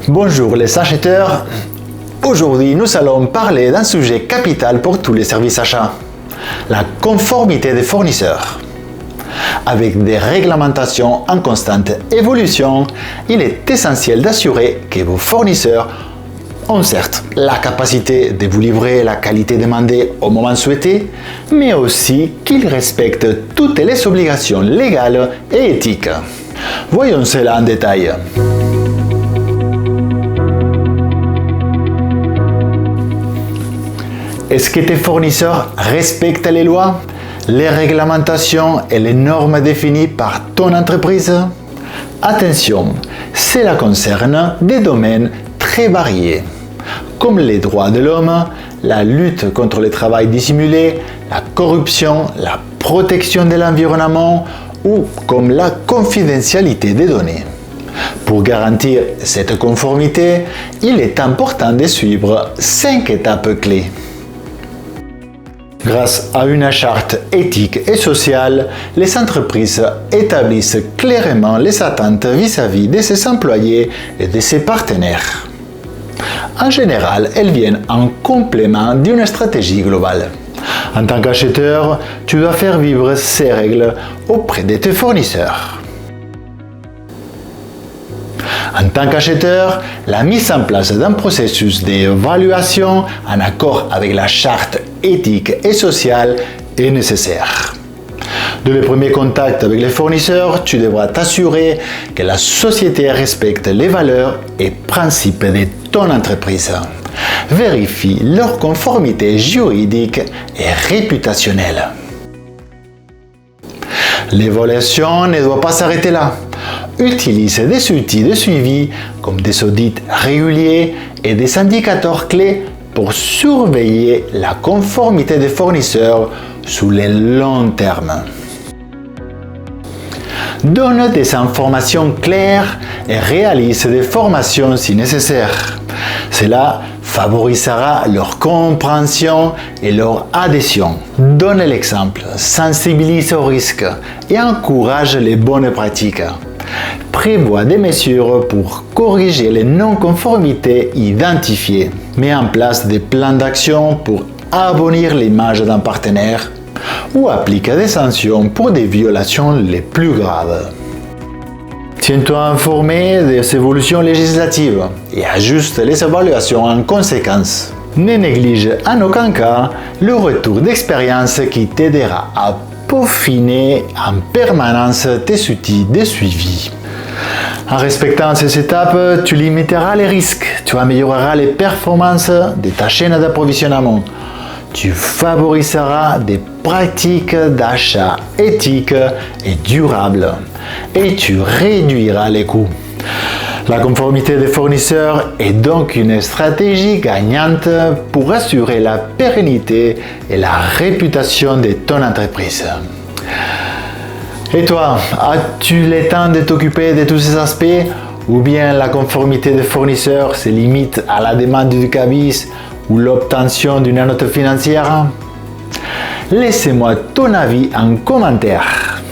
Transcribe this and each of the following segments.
Bonjour les acheteurs. Aujourd'hui, nous allons parler d'un sujet capital pour tous les services achats, la conformité des fournisseurs. Avec des réglementations en constante évolution, il est essentiel d'assurer que vos fournisseurs ont certes la capacité de vous livrer la qualité demandée au moment souhaité, mais aussi qu'ils respectent toutes les obligations légales et éthiques. Voyons cela en détail. Est-ce que tes fournisseurs respectent les lois, les réglementations et les normes définies par ton entreprise? Attention, cela concerne des domaines très variés, comme les droits de l'homme, la lutte contre le travail dissimulé, la corruption, la protection de l'environnement ou comme la confidentialité des données. Pour garantir cette conformité, il est important de suivre 5 étapes clés. Grâce à une charte éthique et sociale, les entreprises établissent clairement les attentes vis-à-vis de ses employés et de ses partenaires. En général, elles viennent en complément d'une stratégie globale. En tant qu'acheteur, tu dois faire vivre ces règles auprès de tes fournisseurs. En tant qu'acheteur, la mise en place d'un processus d'évaluation en accord avec la charte éthique et sociale est nécessaire. Dès le premier contact avec les fournisseurs, tu devras t'assurer que la société respecte les valeurs et principes de ton entreprise. Vérifie leur conformité juridique et réputationnelle. L'évaluation ne doit pas s'arrêter là. Utilise des outils de suivi comme des audits réguliers et des indicateurs clés pour surveiller la conformité des fournisseurs sur le long terme. Donne des informations claires et réalise des formations si nécessaire. Cela favorisera leur compréhension et leur adhésion. Donne l'exemple, sensibilise aux risques et encourage les bonnes pratiques. Prévoit des mesures pour corriger les non-conformités identifiées. Mets en place des plans d'action pour abonner l'image d'un partenaire ou applique des sanctions pour des violations les plus graves. Tiens-toi informé des évolutions législatives et ajuste les évaluations en conséquence. Ne néglige en aucun cas le retour d'expérience qui t'aidera à peaufiner en permanence tes outils de suivi. En respectant ces étapes, tu limiteras les risques, tu amélioreras les performances de ta chaîne d'approvisionnement, tu favoriseras des pratiques d'achat éthiques et durables et tu réduiras les coûts. La conformité des fournisseurs est donc une stratégie gagnante pour assurer la pérennité et la réputation de ton entreprise. Et toi, as-tu le temps de t'occuper de tous ces aspects ou bien la conformité des fournisseurs se limite à la demande du cabis ou l'obtention d'une note financière? Laissez-moi ton avis en commentaire.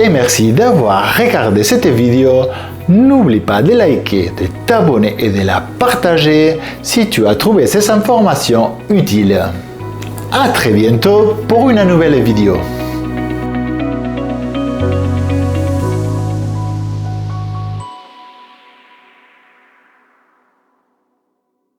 Et merci d'avoir regardé cette vidéo. N'oublie pas de liker, de t'abonner et de la partager si tu as trouvé ces informations utiles. À très bientôt pour une nouvelle vidéo.